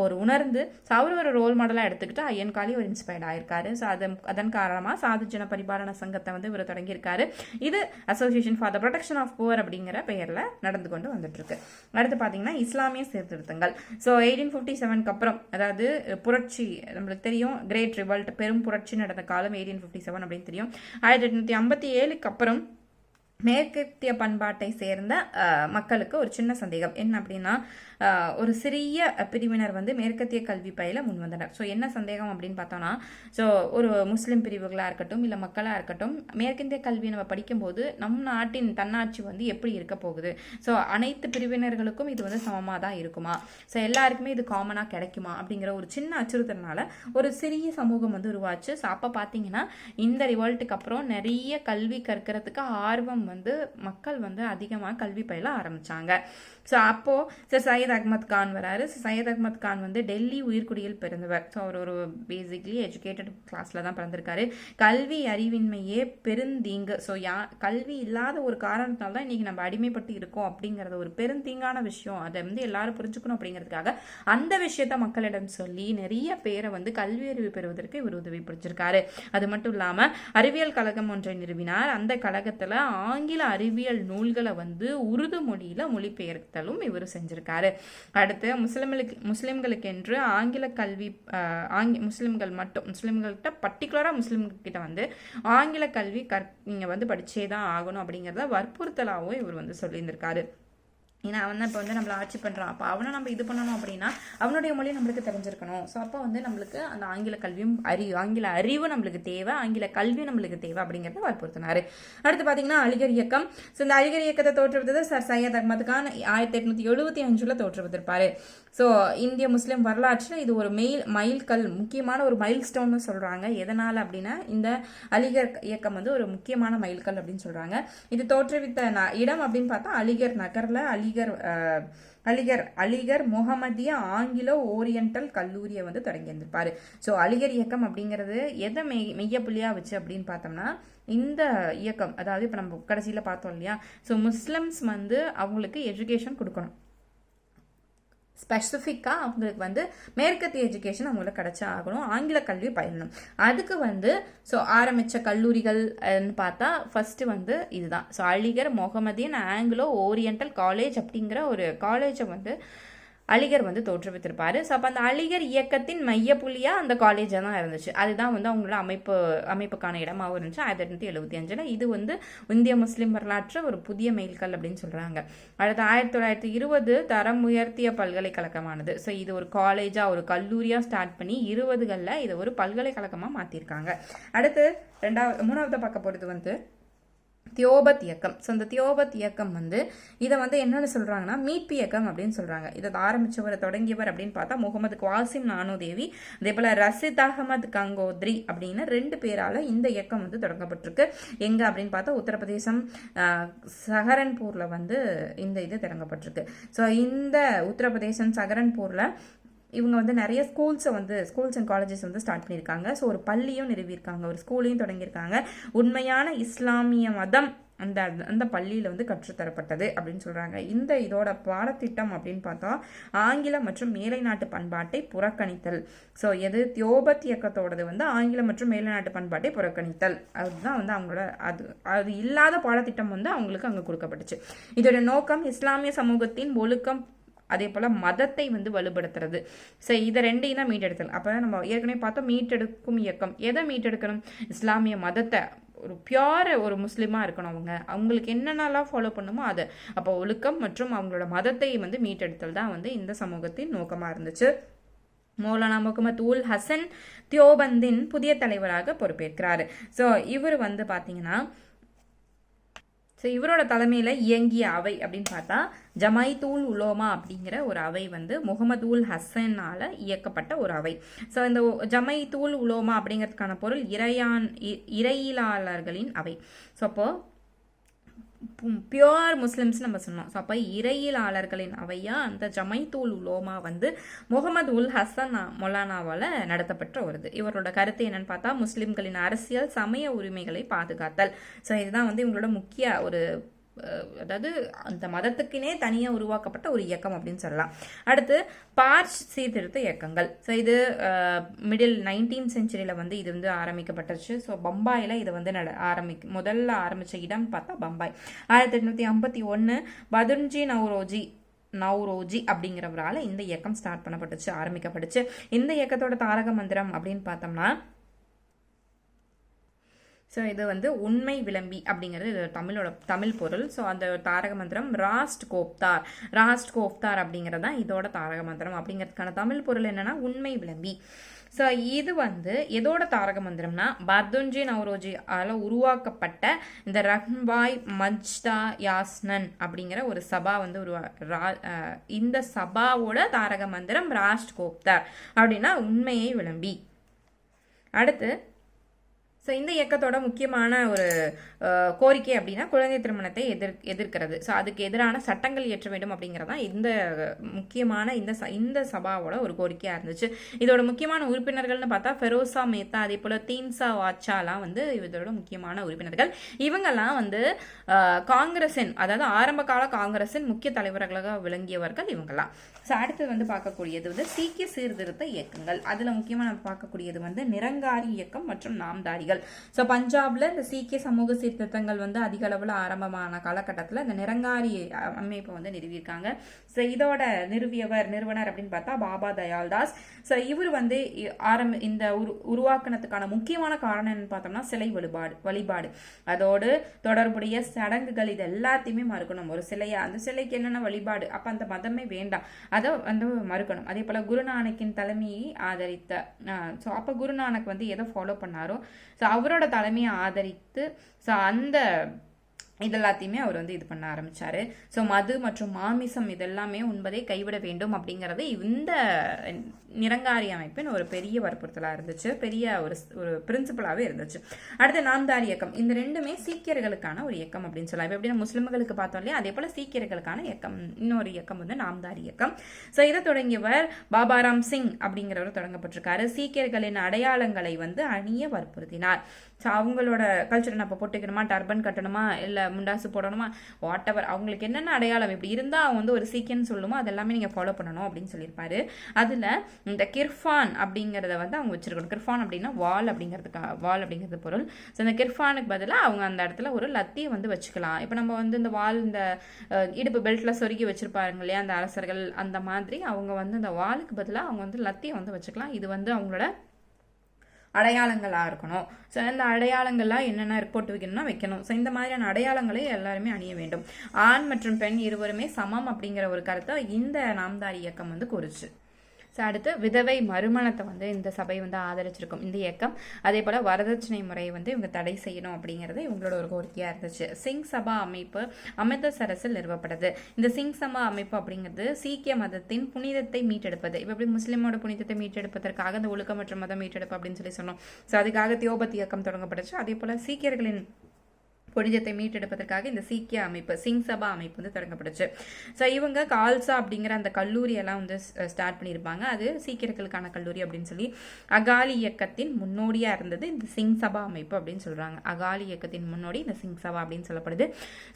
ஒரு உணர்ந்து ஸோ அவர் ஒரு ரோல் மாடலாக எடுத்துக்கிட்டு ஐயன்காளி ஒரு இன்ஸ்பயர்ட் ஆயிருக்காரு. ஸோ அதன் காரணமாக சாதுஜன பரிபாலன சங்கத்தை வந்து இவர் தொடங்கியிருக்காரு. இது association for the protection of poor அப்படிங்கிற பெயரில் நடந்து கொண்டு வந்துட்டு இருக்கு. அடுத்து பார்த்தீங்கன்னா இஸ்லாமிய சீர்திருத்தங்கள். ஸோ 1857க்கு அப்புறம், அதாவது புரட்சி நம்மளுக்கு தெரியும், கிரேட் ரிவல்ட், பெரும் புரட்சி நடந்த காலம் 1857 அப்படின்னு தெரியும். 1857க்கு அப்புறம் மேற்கத்திய பண்பாட்டை சேர்ந்த மக்களுக்கு ஒரு சின்ன சந்தேகம் என்ன அப்படின்னா, ஒரு சிறிய பிரிவினர் வந்து மேற்கத்திய கல்வி பயில முன் வந்தனர். ஸோ என்ன சந்தேகம் அப்படின்னு பார்த்தோம்னா, ஸோ ஒரு முஸ்லீம் பிரிவுகளாக இருக்கட்டும் இல்லை மக்களாக இருக்கட்டும், மேற்கிந்திய கல்வி நம்ம படிக்கும்போது நம் நாட்டின் தன்னாட்சி வந்து எப்படி இருக்க போகுது, ஸோ அனைத்து பிரிவினர்களுக்கும் இது வந்து சமமாக தான் இருக்குமா, ஸோ எல்லாருக்குமே இது காமனாக கிடைக்குமா அப்படிங்கிற ஒரு சின்ன அச்சுறுத்தல்னால ஒரு சிறிய சமூகம் வந்து உருவாச்சு. ஸோ அப்போ பார்த்தீங்கன்னா இந்த ரிவால்ட்டுக்கு அப்புறம் நிறைய கல்வி கற்கிறதுக்கு ஆர்வம் வந்து மக்கள் வந்து அதிகமாக கல்வி பயில ஆரம்பிச்சாங்க. ஸோ அப்போது சையத் அகமத் கான் வராரு. சையத் அகமத் கான் வந்து டெல்லி உயிர்குடியில் பிறந்தவர். ஸோ அவர் ஒரு பேசிக்லி எஜுகேட்டட் கிளாஸில் தான் பிறந்திருக்காரு. கல்வி அறிவின்மையே பெருந்தீங்கு. ஸோ கல்வி இல்லாத ஒரு காரணத்தினால தான் இன்றைக்கி நம்ம அடிமைப்பட்டு இருக்கோம் அப்படிங்கிறது ஒரு பெருந்தீங்கான விஷயம், அதை வந்து எல்லாரும் புரிஞ்சுக்கணும் அப்படிங்கிறதுக்காக அந்த விஷயத்த மக்களிடம் சொல்லி நிறைய பேரை வந்து கல்வி அறிவு பெறுவதற்கு இவர் உதவி புரிஞ்சிருக்காரு. அது மட்டும் இல்லாமல் அறிவியல் கழகம் ஒன்றை நிறுவினார். அந்த கழகத்தில் ஆங்கில அறிவியல் நூல்களை வந்து உருது மொழியில் மொழிபெயர்த்தலும் இவர் செஞ்சிருக்காரு. அடுத்து முஸ்லிம்களுக்கு என்று ஆங்கில கல்வி, முஸ்லிம்கள்கிட்ட பர்டிகுலராக முஸ்லிம்கிட்ட வந்து ஆங்கில கல்வி நீங்கள் வந்து படிச்சே தான் ஆகணும் அப்படிங்கிறத வற்புறுத்தலாகவும் இவர் வந்து சொல்லியிருந்திருக்காரு. ஏன்னா அவன் தான் இப்போ வந்து நம்மளை ஆட்சி பண்ணுறான், அப்போ அவனை நம்ம இது பண்ணணும் அப்படின்னா அவனுடைய மொழி நம்மளுக்கு தெரிஞ்சிருக்கணும். ஸோ அப்போ வந்து நம்மளுக்கு அந்த ஆங்கில கல்வியும் ஆங்கில அறிவு நம்மளுக்கு தேவை, ஆங்கில கல்வி நம்மளுக்கு தேவை அப்படிங்கிறத வற்புறுத்தினார். அடுத்து பார்த்தீங்கன்னா அலிகர் இயக்கம். ஸோ இந்த அலிகர் இயக்கத்தை தோற்றுவித்தது சர் சையத் அகமது கான் 1875 தோற்றுவித்திருப்பாரு. ஸோ இந்திய முஸ்லீம் வரலாற்றில் இது ஒரு மைல்கல், முக்கியமான ஒரு மைல் ஸ்டோன்னு சொல்கிறாங்க. எதனால் அப்படின்னா இந்த அலிகர் இயக்கம் வந்து ஒரு முக்கியமான மைல்கல் அப்படின்னு சொல்கிறாங்க. இது தோற்றுவித்த இடம் அப்படின்னு பார்த்தா அலிகர் நகரில் அலிகர் முகமதிய ஆங்கிலோ ஓரியண்டல் கல்லூரியை வந்து தொடங்கி இருந்திருப்பாரு. ஸோ அலிகர் இயக்கம் அப்படிங்கிறது எதை மெய்ய புள்ளியாக வச்சு அப்படின்னு பார்த்தோம்னா, இந்த இயக்கம், அதாவது இப்போ நம்ம கடைசியில் பார்த்தோம் இல்லையா, ஸோ முஸ்லிம்ஸ் வந்து அவங்களுக்கு எஜுகேஷன் கொடுக்கணும், ஸ்பெசிஃபிக்காக அவங்களுக்கு வந்து மேற்கத்திய எஜுகேஷன் அவங்களுக்கு கிடைச்சா ஆகணும், ஆங்கில கல்வி பயிலணும். அதுக்கு வந்து ஸோ ஆரம்பித்த கல்லூரிகள்னு பார்த்தா ஃபஸ்ட்டு வந்து இதுதான். So Aligarh Mohammedan Anglo oriental college அப்படிங்கிற ஒரு காலேஜை வந்து அலிகர் வந்து தோற்றுவித்திருப்பாரு. ஸோ அப்போ அந்த அலிகர் இயக்கத்தின் மையப்புள்ளியா அந்த காலேஜாக தான் இருந்துச்சு. அதுதான் வந்து அவங்களோட அமைப்புக்கான இடமாகவும் இருந்துச்சு 1975. இது வந்து இந்திய முஸ்லீம் வரலாற்று ஒரு புதிய மைல்கல் அப்படின்னு சொல்றாங்க. அடுத்து 1920 தரம் உயர்த்திய பல்கலைக்கழகமானது. ஸோ இது ஒரு காலேஜா ஒரு கல்லூரியா ஸ்டார்ட் பண்ணி 20களில் இதை ஒரு பல்கலைக்கழகமாக மாற்றிருக்காங்க. அடுத்து மூணாவது பார்க்க போகிறது வந்து தியோபத் இயக்கம். ஸோ இந்த தியோபத் இயக்கம் வந்து இதை வந்து என்னென்னு சொல்கிறாங்கன்னா மீட்பு இயக்கம் அப்படின்னு சொல்கிறாங்க. இதை ஆரம்பித்தவர் தொடங்கியவர் அப்படின்னு பார்த்தா முகமது குவாசிம் நானோதேவி, அதே போல் ரசித் அகமது கங்கோத்ரி அப்படின்னு 2 பேரால் இந்த இயக்கம் வந்து தொடங்கப்பட்டிருக்கு. எங்கே அப்படின்னு பார்த்தா உத்தரப்பிரதேசம் சஹரன்பூரில் வந்து இந்த இது தொடங்கப்பட்டிருக்கு. ஸோ இந்த உத்தரப்பிரதேசம் சஹரன்பூரில் இவங்க வந்து நிறைய ஸ்கூல்ஸ் அண்ட் காலேஜஸ் வந்து ஸ்டார்ட் பண்ணியிருக்காங்க. ஸோ ஒரு பள்ளியும் நிறுவியிருக்காங்க, ஒரு ஸ்கூலையும் தொடங்கியிருக்காங்க. உண்மையான இஸ்லாமிய மதம் அந்த பள்ளியில் வந்து கற்றுத்தரப்பட்டது அப்படின்னு சொல்கிறாங்க. இதோட பாடத்திட்டம் அப்படின்னு பார்த்தா ஆங்கிலம் மற்றும் மேலை நாட்டு பண்பாட்டை புறக்கணித்தல். ஸோ தியோபத் இயக்கத்தோடது வந்து ஆங்கிலம் மற்றும் மேலை நாட்டு பண்பாட்டை புறக்கணித்தல். அதுதான் வந்து அவங்களோட அது இல்லாத பாடத்திட்டம் வந்து அவங்களுக்கு அங்கே கொடுக்கப்பட்டுச்சு. இதோட நோக்கம் இஸ்லாமிய சமூகத்தின் ஒழுக்கம் அதே போல் மதத்தை வந்து வலுப்படுத்துறது. ஸோ இதை 2ஐயும் தான் மீட்டெடுத்தல். அப்போ நம்ம ஏற்கனவே பார்த்தோம் மீட்டெடுக்கும் இயக்கம். எதை மீட்டெடுக்கணும்? இஸ்லாமிய மதத்தை, ஒரு பியூர் ஒரு முஸ்லீமாக இருக்கணும் அவங்களுக்கு என்னென்னலாம் ஃபாலோ பண்ணுமோ அதை. அப்போ ஒழுக்கம் மற்றும் அவங்களோட மதத்தை வந்து மீட்டெடுத்தல் தான் வந்து இந்த சமூகத்தின் நோக்கமாக இருந்துச்சு. மௌலானா முகமது உல் ஹசன் தியோபந்தின் புதிய தலைவராக பொறுப்பேற்கிறாரு. ஸோ இவர் வந்து பார்த்தீங்கன்னா இவரோட தலைமையில் இயங்கிய அவை அப்படின்னு பார்த்தா ஜமைத்துல் உலோமா அப்படிங்கிற ஒரு அவை வந்து முகமது உல் ஹசனால் இயக்கப்பட்ட ஒரு அவை. ஸோ இந்த ஜமைத்துல் உலோமா அப்படிங்கிறதுக்கான பொருள் இறையியலாளர்களின் அவை. ஸோ அப்போ பியோர் முஸ்லிம்ஸ் நம்ம சொன்னோம். ஸோ அப்போ இறையியலாளர்களின் அவையா அந்த ஜமைத்துல் உலோமா வந்து முகமது உல் ஹசன் மொலானாவால் நடத்தப்பட்ட வருது. இவரோட கருத்து என்னன்னு பார்த்தா முஸ்லிம்களின் அரசியல் சமய உரிமைகளை பாதுகாத்தல். ஸோ இதுதான் வந்து இவங்களோட முக்கிய ஒரு அதாவது அந்த மதத்துக்குனே தனியாக உருவாக்கப்பட்ட ஒரு இயக்கம் அப்படின்னு சொல்லலாம். அடுத்து பார்ச் சீர்திருத்த இயக்கங்கள். ஸோ இது மிடில் 19th centuryல வந்து இது வந்து ஆரம்பிக்கப்பட்டுச்சு. ஸோ பம்பாயில் இது வந்து முதல்ல ஆரம்பித்த இடம் பார்த்தா பம்பாய். 1851 பதுன்ஜி நவ்ரோஜி அப்படிங்கிறவரால் இந்த இயக்கம் ஸ்டார்ட் பண்ணப்பட்டுச்சு, ஆரம்பிக்கப்பட்டுச்சு. இந்த இயக்கத்தோட தாரக மந்திரம் அப்படின்னு பார்த்தோம்னா ஸோ இது வந்து உண்மை விளம்பி அப்படிங்கிறது தமிழ் பொருள். ஸோ அந்த தாரக மந்திரம் ராஸ்ட் கோப்தார் அப்படிங்கிறது தான் இதோட தாரக மந்திரம். அப்படிங்கிறதுக்கான தமிழ் பொருள் என்னன்னா உண்மை விளம்பி. ஸோ இது வந்து எதோட தாரக மந்திரம்னா பர்துன்ஜி நவ்ரோஜி உருவாக்கப்பட்ட இந்த ரஹ்பாய் மஜ்தா யாஸ்னன் அப்படிங்கிற ஒரு சபா வந்து இந்த சபாவோட தாரக மந்திரம் ராஸ்ட் கோப்தார் அப்படின்னா உண்மையை விளம்பி. அடுத்து ஸோ இந்த இயக்கத்தோட முக்கியமான ஒரு கோரிக்கை அப்படின்னா குழந்தை திருமணத்தை எதிர்க்கிறது. ஸோ அதுக்கு எதிரான சட்டங்கள் இயற்ற வேண்டும் அப்படிங்கிறது தான் இந்த முக்கியமான இந்த சபாவோட ஒரு கோரிக்கையாக இருந்துச்சு. இதோட முக்கியமான உறுப்பினர்கள்னு பார்த்தா ஃபெரோசா மேத்தா, அதே போல் தீன்சா வாச்சாலாம் வந்து இதோட முக்கியமான உறுப்பினர்கள். இவங்கெல்லாம் வந்து காங்கிரஸின் அதாவது ஆரம்ப கால காங்கிரஸின் முக்கிய தலைவர்களாக விளங்கியவர்கள் இவங்கெல்லாம். ஸோ அடுத்து வந்து பார்க்கக்கூடியது வந்து சீக்கிய சீர்திருத்த இயக்கங்கள். அதில் முக்கியமாக நம்ம பார்க்கக்கூடியது வந்து நிரங்காரி இயக்கம் மற்றும் நாம்தாரிகள். ஸோ பஞ்சாப்ல இந்த சீக்கிய சமூக சீர்திருத்தங்கள் வந்து அதிக அளவில் ஆரம்பமான காலகட்டத்தில் இந்த நிரங்காரி அமைப்பை வந்து நிறுவியிருக்காங்க. ஸோ இதோட நிறுவனர் அப்படின்னு பார்த்தா பாபா தயால்தாஸ். ஸோ இவர் வந்து இந்த உருவாக்குனதுக்கான முக்கியமான காரணம் என்னன்னு பார்த்தோம்னா சிலை வழிபாடு அதோடு தொடர்புடைய சடங்குகள் இது எல்லாத்தையுமே மறுக்கணும். ஒரு சிலையா அந்த சிலைக்கு என்னென்ன வழிபாடு, அப்போ அந்த மதமே வேண்டாம், அதை வந்து மறுக்கணும். அதே போல் குருநானக்கின் தலைமையை ஆதரித்த ஸோ அப்போ குருநானக் வந்து எதை ஃபாலோ பண்ணாரோ ஸோ அவரோட தலைமையை ஆதரித்து ஸோ அந்த இதெல்லாத்தையுமே அவர் வந்து இது பண்ண ஆரம்பிச்சாரு. ஸோ மது மற்றும் மாமிசம் இதெல்லாமே உண்பதை கைவிட வேண்டும் அப்படிங்கிறது இந்த நிரங்காரி அமைப்பின் ஒரு பெரிய வற்புறுத்தலாக இருந்துச்சு, பெரிய ஒரு பிரின்சிபலாகவே இருந்துச்சு. அடுத்து நாம்தாரி இயக்கம். இந்த ரெண்டுமே சீக்கியர்களுக்கான ஒரு இயக்கம் அப்படின்னு சொல்லலாம். இப்போ எப்படின்னா முஸ்லிம்களுக்கு பார்த்தோம் இல்லையா, அதே போல் சீக்கியர்களுக்கான இயக்கம் இன்னொரு இயக்கம் வந்து நாம்தாரி இயக்கம். ஸோ இதை தொடங்கியவர் பாபாராம் சிங் அப்படிங்கிறவர் தொடங்கப்பட்டிருக்காரு. சீக்கியர்களின் அடையாளங்களை வந்து அணிய வற்புறுத்தினார். ஸோ அவங்களோட கல்ச்சரை நம்ம போட்டுக்கணுமா, டர்பன் கட்டணுமா, இல்லை முண்டாசு போடணுமா, வாட் எவர் அவங்களுக்கு என்னென்ன அடையாளம் இப்படி இருந்தால் அவங்க வந்து ஒரு சீக்கியன்னு சொல்லுமோ அதெல்லாமே நீங்கள் ஃபாலோ பண்ணணும் அப்படின்னு சொல்லியிருப்பாரு. அதில் இந்த கிர்ஃபான் அப்படிங்கிறத வந்து அவங்க வச்சிருக்கணும். கிர்ஃபான் அப்படின்னா வால் அப்படிங்கிறது பொருள். ஸோ இந்த கிர்ஃபானுக்கு பதிலாக அவங்க அந்த இடத்துல ஒரு லத்தியை வந்து வச்சுக்கலாம். இப்போ நம்ம வந்து இந்த வால் இந்த இடுப்பு பெல்ட்ல சொருகி வச்சிருப்பாருங்க இல்லையா அந்த அரசர்கள், அந்த மாதிரி அவங்க வந்து இந்த வாலுக்கு பதிலாக அவங்க வந்து லத்தியை வந்து வச்சுக்கலாம். இது வந்து அவங்களோட அடையாளங்களாக இருக்கணும். ஸோ இந்த அடையாளங்கள்லாம் என்னென்ன போட்டு வைக்கணும்னா வைக்கணும். ஸோ இந்த மாதிரியான அடையாளங்களை எல்லாருமே அணிய வேண்டும். ஆண் மற்றும் பெண் இருவருமே சமம் அப்படிங்கிற ஒரு கருத்தை இந்த நாம்தாரி இயக்கம் வந்து கூறுச்சு. ஸோ அடுத்து விதவை மறுமணத்தை வந்து இந்த சபை வந்து ஆதரிச்சிருக்கும் இந்த இயக்கம். அதே போல் வரதட்சணை முறையை வந்து இவங்க தடை செய்யணும் அப்படிங்கிறது இவங்களோட ஒரு கோரிக்கையாக இருந்துச்சு. சிங் சபா அமைப்பு அமிர்தசரஸில் நிறுவப்பட்டது. இந்த சிங் சபா அமைப்பு அப்படிங்கிறது சீக்கிய மதத்தின் புனிதத்தை மீட்டெடுப்பது. இப்போ எப்படி முஸ்லீமோட புனிதத்தை மீட்டெடுப்பதற்காக இந்த ஒழுக்கம் மற்றும் மதம் மீட்டெடுப்பு அப்படின்னு சொல்லி சொன்னோம். ஸோ அதுக்காக தியோபத் இயக்கம் தொடங்கப்பட்டுச்சு. அதே போல் சீக்கியர்களின் புனிதத்தை மீட்டெடுப்பதற்காக இந்த சீக்கிய அமைப்பு சிங் சபா அமைப்பு வந்து தொடங்கப்பட்டுச்சு. ஸோ இவங்க கால்சா அப்படிங்கிற அந்த கல்லூரியெல்லாம் வந்து ஸ்டார்ட் பண்ணியிருப்பாங்க. அது சீக்கியர்களுக்கான கல்லூரி அப்படின்னு சொல்லி அகாலி இயக்கத்தின் முன்னோடியாக இருந்தது இந்த சிங் சபா அமைப்பு அப்படின்னு சொல்கிறாங்க. அகாலி இயக்கத்தின் முன்னோடி இந்த சிங் சபா அப்படின்னு சொல்லப்படுது.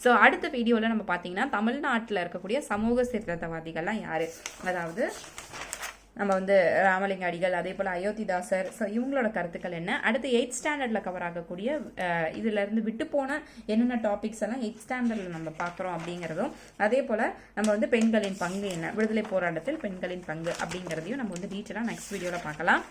ஸோ அடுத்த வீடியோவில் நம்ம பார்த்தீங்கன்னா தமிழ்நாட்டில் இருக்கக்கூடிய சமூக சீர்திருத்தவாதிகள்லாம் யார், அதாவது நம்ம வந்து ராமலிங்க அடிகள், அதே போல் அயோத்திதாசர், ஸோ இவங்களோட கருத்துக்கள் என்ன, அடுத்து 8th ஸ்டாண்டர்டில் கவர் ஆகக்கூடிய இதிலேருந்து விட்டு போன என்னென்ன டாபிக்ஸ் எல்லாம் 8th ஸ்டாண்டர்டில் நம்ம பார்க்குறோம் அப்படிங்கிறதும், அதே போல் நம்ம வந்து பெண்களின் பங்கு என்ன, விடுதலை போராட்டத்தில் பெண்களின் பங்கு அப்படிங்கிறதையும் நம்ம வந்து டீட்டெயிலாக நெக்ஸ்ட் வீடியோவில் பார்க்கலாம்.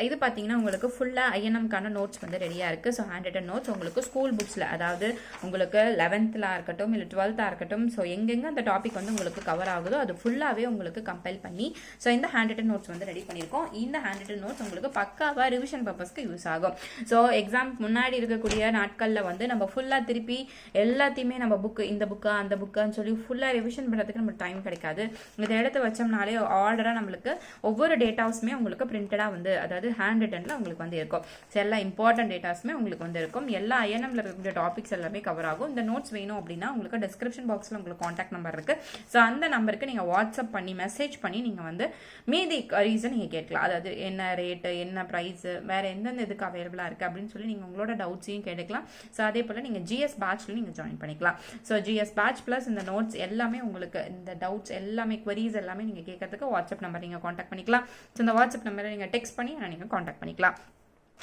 இது பார்த்தீங்கன்னா உங்களுக்கு ஃபுல்லாக ஐஎன்எம்கான நோட்ஸ் வந்து ரெடியாக இருக்குது. ஸோ ஹேண்ட் ரிட்டன் நோட்ஸ் உங்களுக்கு ஸ்கூல் புக்ஸில், அதாவது உங்களுக்கு 11th இருக்கட்டும் இல்லை 12th இருக்கட்டும், ஸோ எங்கெங்கே அந்த டாபிக் வந்து உங்களுக்கு கவர் ஆகுதோ அது ஃபுல்லாகவே உங்களுக்கு கம்பைல் பண்ணி ஸோ இந்த ஹேண்ட் ரிட்டன் நோட்ஸ் வந்து ரெடி பண்ணியிருக்கோம். இந்த ஹேண்ட் ரிட்டன் நோட்ஸ் உங்களுக்கு பக்காவாக ரிவிஷன் பர்பஸ்க்கு யூஸ் ஆகும். ஸோ எக்ஸாம் முன்னாடி இருக்கக்கூடிய நாட்களில் வந்து நம்ம ஃபுல்லாக திருப்பி எல்லாத்தையுமே நம்ம புக்கு இந்த புக்கா அந்த புக்கான்னு சொல்லி ஃபுல்லாக ரிவிஷன் பண்ணுறதுக்கு நமக்கு டைம் கிடைக்காது. இதை எடுத்து வச்சோம்னாலே ஆர்டராக நம்மளுக்கு ஒவ்வொரு டேட்டாஸுமே உங்களுக்கு பிரிண்டடாக வந்து அதாவது ஹேண்ட் ரிட்டன்ல உங்களுக்கு வந்து இருக்கும். ஸோ எல்லா இம்பார்ட்டன்ட் டேட்டாஸுமே உங்களுக்கு வந்து இருக்கும். எல்லா ஐஎன்எம்ல இருக்கக்கூடிய டாபிக்ஸ் எல்லாமே கவர் ஆகும். இந்த நோட்ஸ் வேணும் அப்படின்னா உங்களுக்கு டிஸ்கிரிப்ஷன் பாக்ஸில் உங்களுக்கு காண்டாக்ட் நம்பர் இருக்கு. ஸோ அந்த நம்பருக்கு நீங்கள் வாட்ஸ்அப் பண்ணி மெசேஜ் பண்ணி நீங்கள் வந்து மீதி ரீசன் நீங்கள் கேட்கலாம். அதாவது என்ன ரேட்டு, என்ன ப்ரைஸ், வேற எந்தெந்த இதுக்கு அவைலபிளாக இருக்குது அப்படின்னு சொல்லி நீங்கள் உங்களோட டவுட்ஸையும் கேட்டுக்கலாம். ஸோ அதே போல் நீங்கள் ஜிஎஸ் பேட்ச்ல நீங்கள் ஜாயின் பண்ணிக்கலாம். ஸோ ஜிஎஸ் பேட்ச் ப்ளஸ் இந்த நோட்ஸ் எல்லாமே உங்களுக்கு இந்த டவுட்ஸ் எல்லாமே குவரிஸ் எல்லாமே நீங்கள் கேட்கறதுக்கு வாட்ஸ்அப் நம்பர் நீங்கள் காண்டாக்ட் பண்ணிக்கலாம். ஸோ இந்த வாட்ஸ்அப் நம்பரை நீங்கள் டெக்ஸ்ட் பண்ணி நீங்கள் காண்டாக்ட் பண்ணிக்கலாம்.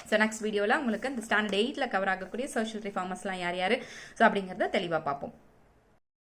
ஸோ நெக்ஸ்ட் வீடியோவில் உங்களுக்கு இந்த ஸ்டாண்டர்ட் 8ல் கவர் ஆகக்கூடிய சோஷியல் ரிஃபார்மர்ஸ்லாம் யார் யார் ஸோ அப்படிங்கிறத தெளிவாக பார்ப்போம்.